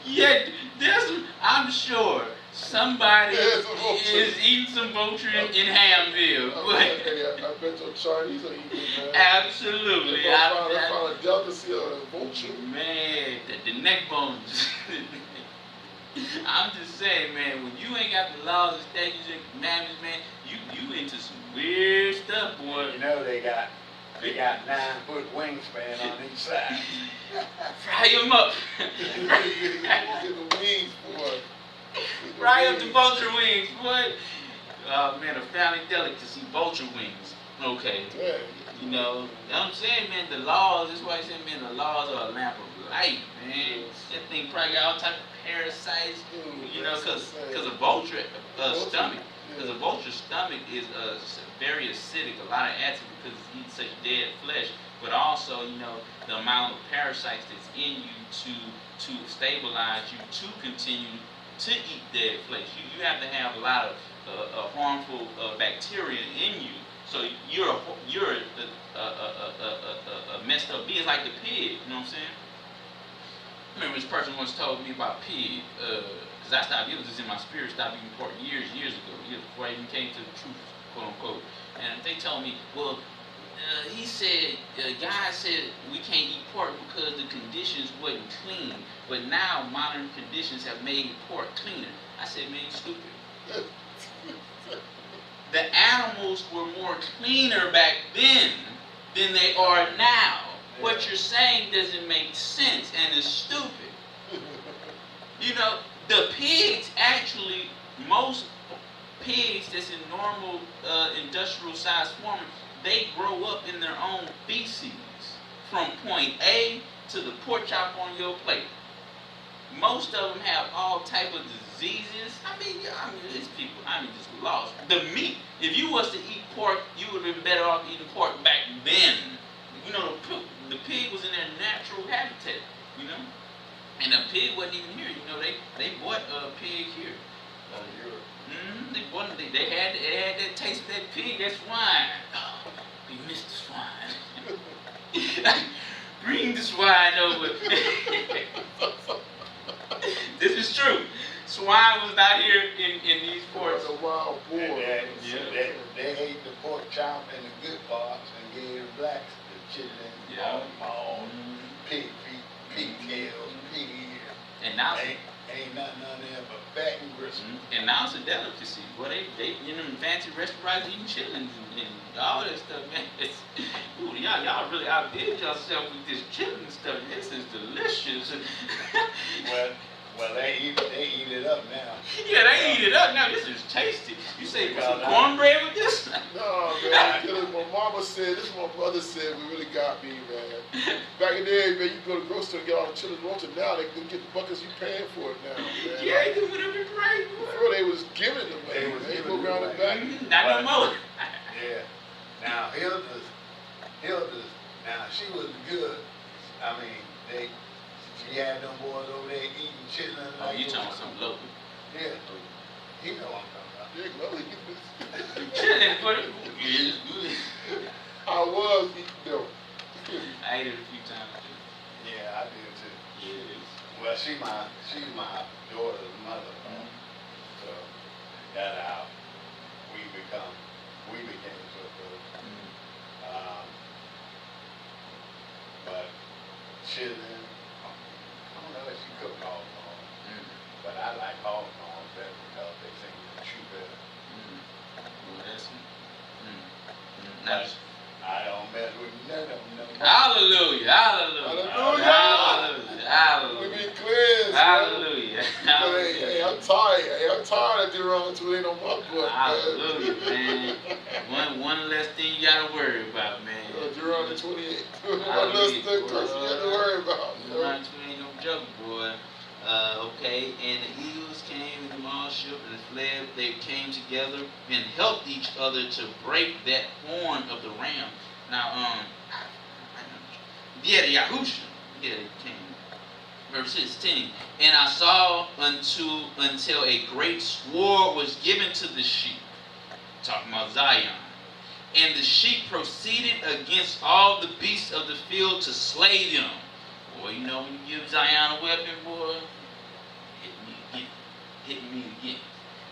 S2: Yeah, I'm sure somebody is eating some vulture in Hamville.
S3: I bet your Chinese are eating it, man.
S2: Absolutely.
S3: I found a delicacy of a vulture.
S2: Man, the neck bones. I'm just saying, man, when you ain't got the laws and statutes and commandments, man, you into some weird stuff, boy.
S1: You know they got 9-foot wingspan on each side.
S2: Fry them up.
S3: Get the wings, boy.
S2: Fry up the vulture wings, boy. Man, a family delicacy, vulture wings. Okay.
S3: Yeah.
S2: You know what I'm saying, man, the laws, that's why I said, man, the laws are a lamp of light, man. That thing probably got all type of parasites, you know, because a vulture stomach, because a vulture's stomach is very acidic, a lot of acid because it's eating such dead flesh, but also, you know, the amount of parasites that's in you to stabilize you to continue to eat dead flesh. You have to have a lot of harmful bacteria in you. So you're a messed up being. It's like the pig, you know what I'm saying? I remember this person once told me about pig, because it was just in my spirit, stopped eating pork years ago, before I even came to the truth, quote unquote. And they told me, well, he said, God said we can't eat pork because the conditions wasn't clean, but now modern conditions have made pork cleaner. I said, man, you stupid. The animals were more cleaner back then than they are now. Yeah. What you're saying doesn't make sense and is stupid. You know, the pigs actually, most pigs that's in normal industrial size farming, they grow up in their own feces from point A to the pork chop on your plate. Most of them have all type of diseases. I mean, these people, just lost. The meat, if you was to eat pork, you would have been better off eating pork back then. You know, the pig was in their natural habitat, you know? And the pig wasn't even here, you know, they bought a pig here. They had that taste of that pig, that swine. Oh, we missed the swine. Bring the swine over. This is true. Swine was not here in these ports.
S3: The wild boar.
S1: They ate the pork chop and the good parts and gave the blacks the chitlin, maw, pig feet, pigtails, pig ears.
S2: And now
S1: ain't nothing on there but fat and gristle.
S2: And now it's a delicacy. Boy, they in them fancy restaurants eating chitlins and all that stuff, man. Y'all really outdid yourself with this chitlin stuff. This is delicious.
S1: Well, they eat it up now.
S2: Yeah, they eat it up now. This is tasty. You say some cornbread with this?
S3: No, man. My mama said, this is what my mother said, we really got me, man. Back in the day, man, you go to the grocery store and get all the children's water. Now they can get the buckets, you paying for it now, man.
S2: Yeah, you can put them in right.
S3: Before they was giving it away. They go around the back.
S2: Not no more.
S1: Yeah. Now, Hilda's, now, she was good. I mean, she had them boys over there eating chitlin.
S2: Oh, you talking something local.
S1: Yeah. He know what I'm talking about.
S3: Yeah, lovely.
S2: Chilling for the
S3: I was eating them.
S2: I ate it a few times too.
S1: Yeah, I did too.
S2: Yeah.
S1: Well, she's my daughter's mother. So that's how we became so good. But chitlin, I don't know if she cooked hog maws, but I like hog maws better because they seem to chew better.
S2: Well, that's
S1: But I don't mess with none of them no more.
S2: Hallelujah, hallelujah, hallelujah, hallelujah.
S3: We be cleansed.
S2: Hallelujah.
S3: Hey, I'm tired. Hey, I'm tired of Deuteronomy 28 on my book.
S2: Hallelujah, man. One less thing you gotta worry about, man.
S3: Deuteronomy 28. One less
S2: Hallelujah,
S3: thing you got to worry about.
S2: Deuteronomy 28 ain't no joke, boy. Okay, and the eagles came in the small ship and fled. They came together and helped each other to break that horn of the ram. Now, the Yahusha, yeah, it came. Verse 16. And I saw until a great sword was given to the sheep. Talking about Zion. And the sheep proceeded against all the beasts of the field to slay them. Boy, you know when you give Zion a weapon, boy, hit me again.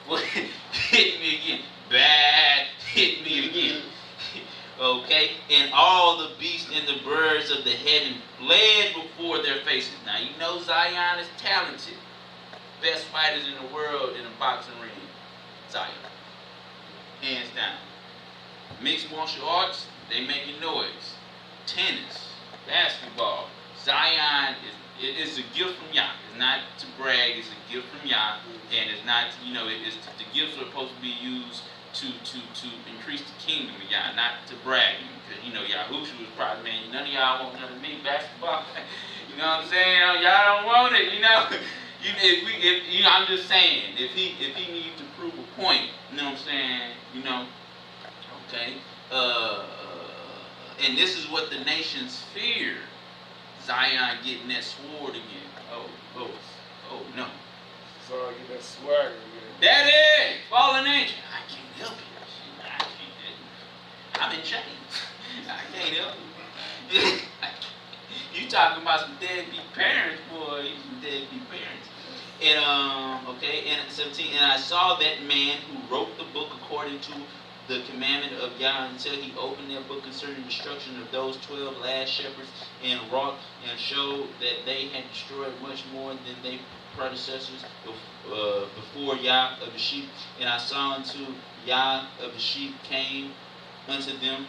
S2: Boy, hit me again. Bad, hit me again. Okay, and all the beasts and the birds of the heaven fled before their faces. Now you know Zion is talented. Best fighters in the world in a boxing ring. Zion. Hands down. Mixed martial arts, they making noise. Tennis, basketball. Zion is a gift from Yah. It's not to brag, it's a gift from Yah. And it's not, the gifts are supposed to be used to increase the kingdom of Yah, not to brag. Because, Yahusha was probably, man, none of y'all want none of me basketball. You know what I'm saying? Y'all don't want it, I'm just saying, if he needs to prove a point, you know what I'm saying, okay. And this is what the nations fear. Zion getting that sword again. Oh no.
S3: Zion getting that swagger again.
S2: Daddy, fallen angel. I can't help you. I'm in chains. I can't help you. You talking about some deadbeat parents, boy. You some deadbeat parents. And and 17. And I saw that man who wrote the book according to the commandment of Yah until he opened that book concerning destruction of those 12 last shepherds and wrought and showed that they had destroyed much more than their predecessors before Yah of the sheep. And I saw unto Yah of the sheep came unto them,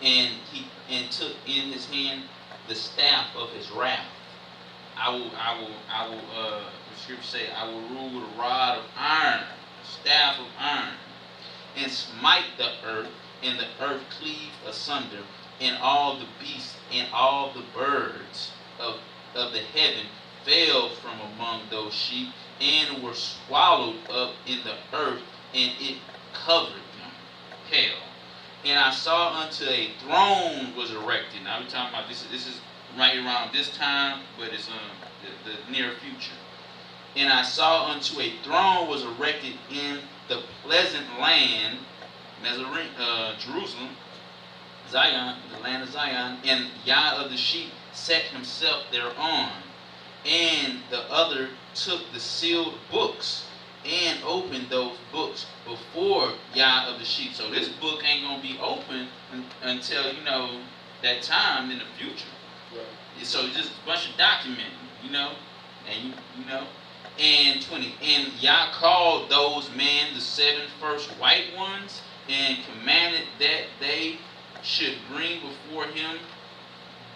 S2: and he took in his hand the staff of his wrath. I will the scripture say, I will rule with a rod of iron, staff of iron, and smite the earth, and the earth cleave asunder, and all the beasts and all the birds of the heaven fell from among those sheep, and were swallowed up in the earth, and it covered them. Hell. And I saw unto a throne was erected. Now we're talking about this is right around this time, but it's the near future. And I saw unto a throne was erected in the pleasant land, Jerusalem, Zion, the land of Zion, and Yah of the sheep set himself thereon. And the other took the sealed books and opened those books before Yah of the sheep. So this book ain't gonna be open until that time in the future. Right. So it's just a bunch of documenting, and 20. And Yah called those men the 7 first white ones, and commanded that they should bring before him,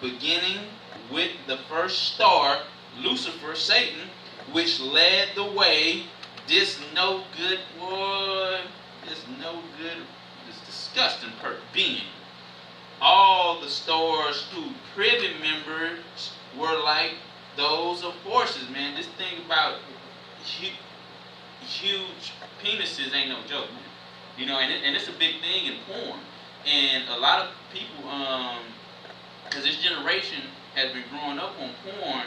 S2: beginning with the first star, Lucifer, Satan, which led the way. This no good boy, this no good this disgusting being. All the store's food privy members were like those of horses, man. This thing about huge penises ain't no joke, man. You know, and it's a big thing in porn. And a lot of people, because this generation has been growing up on porn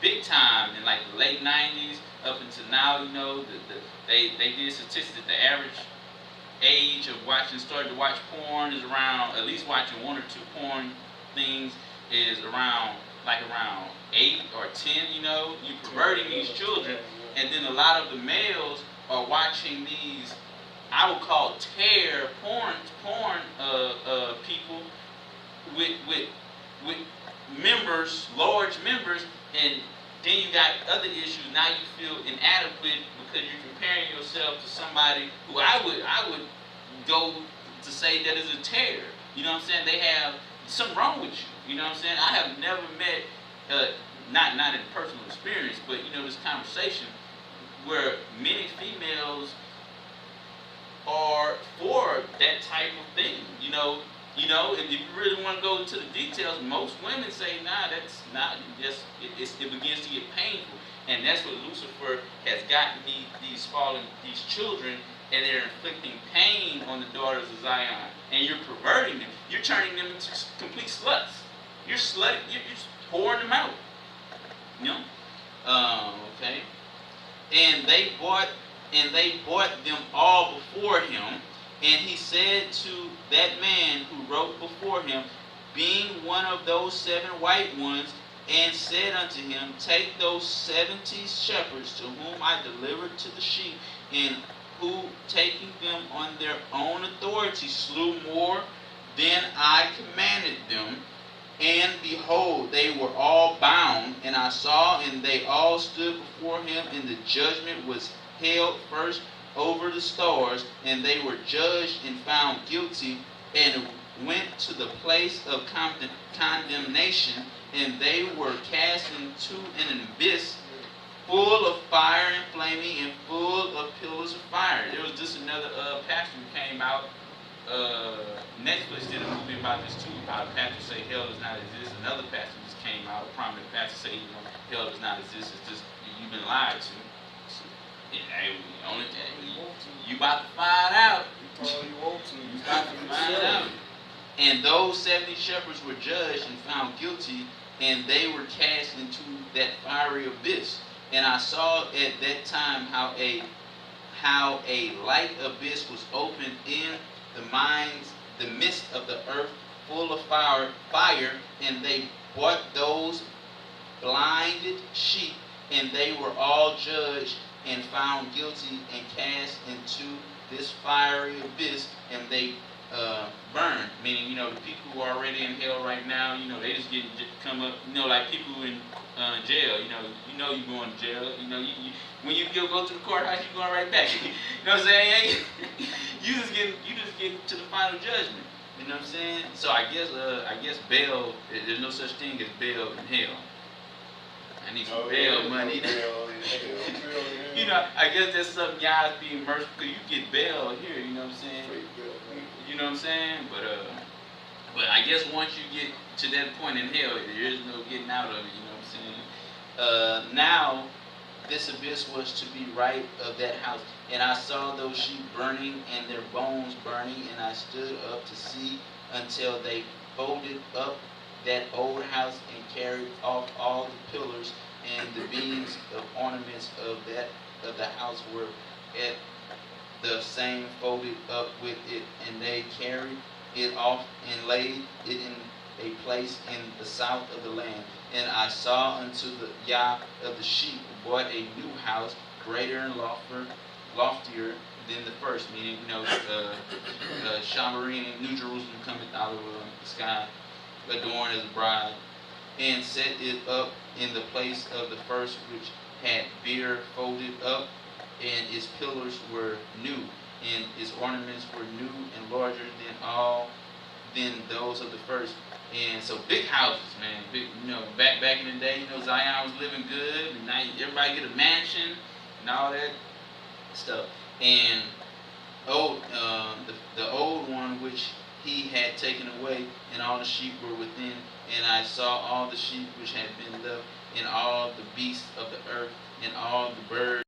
S2: big time in like the late 90s up until now, you know, they did statistics. The average age of starting to watch porn is around, at least watching 1 or 2 porn things is around 8 or 10, you know. You're perverting these children, and then a lot of the males are watching these, I would call tear porn people with members, large members, and then you got other issues. Now you feel inadequate because you're comparing yourself to somebody who I would go to say that is a tear. You know what I'm saying? They have something wrong with you. You know what I'm saying? I have never met, not in personal experience, but you know, this conversation where many females are for that type of thing. You know, if you really want to go into the details, most women say, nah, that's not, it begins to get painful. And that's what Lucifer has gotten these children, and they're inflicting pain on the daughters of Zion. And you're perverting them. You're turning them into complete sluts. You're just pouring them out. You know? Okay. And they bought them all before him. And he said to that man who wrote before him, being one of those 7 white ones, and said unto him, take those 70 shepherds to whom I delivered to the sheep, and who, taking them on their own authority, slew more than I commanded them. And behold, they were all bound, and I saw, and they all stood before him, and the judgment was held first over the stars, and they were judged and found guilty, and went to the place of condemnation, and they were cast into an abyss full of fire and flaming, and full of pillars of fire. There was just another pastor who came out. Netflix did a movie about this too, about a pastor say hell does not exist. Another pastor just came out, a prominent pastor say, you know, hell does not exist. It's just you've been lied to. You about to find out. You about to find out. And those 70 shepherds were judged and found guilty, and they were cast into that fiery abyss. And I saw at that time how a like abyss was opened in the midst of the earth, full of fire, and they brought those blinded sheep, and they were all judged and found guilty and cast into this fiery abyss, and they burned. Meaning, you know, the people who are already in hell right now, you know, they just come up, you know, like people in jail. You know you're going to jail. You know, when you go to the courthouse, you're going right back. You know what I'm saying? you just get to the final judgment. You know what I'm saying? So I guess bail. There's no such thing as bail in hell. I need some bail money. You know, I guess that's something y'all being merciful, because you get bail here. You know what I'm saying? You know what I'm saying? But I guess once you get to that point in hell, there is no getting out of it. You know what I'm saying? Now, this abyss was to be right of that house, and I saw those sheep burning and their bones burning, and I stood up to see until they folded up that old house and carried off all the pillars, and the beams of ornaments of the house were at the same folded up with it, and they carried it off and laid it in a place in the south of the land. And I saw unto the Yah of the sheep bought a new house, greater and loftier than the first. Meaning, you know, Shamarine, New Jerusalem cometh out of the sky, adorned as a bride, and set it up in the place of the first, which had beer folded up, and its pillars were new, and its ornaments were new and larger than those of the first. And so big houses, man. Big, you know, back in the day, you know, Zion was living good, and now everybody get a mansion and all that stuff. And the old one which he had taken away, and all the sheep were within. And I saw all the sheep which had been left, and all the beasts of the earth, and all the birds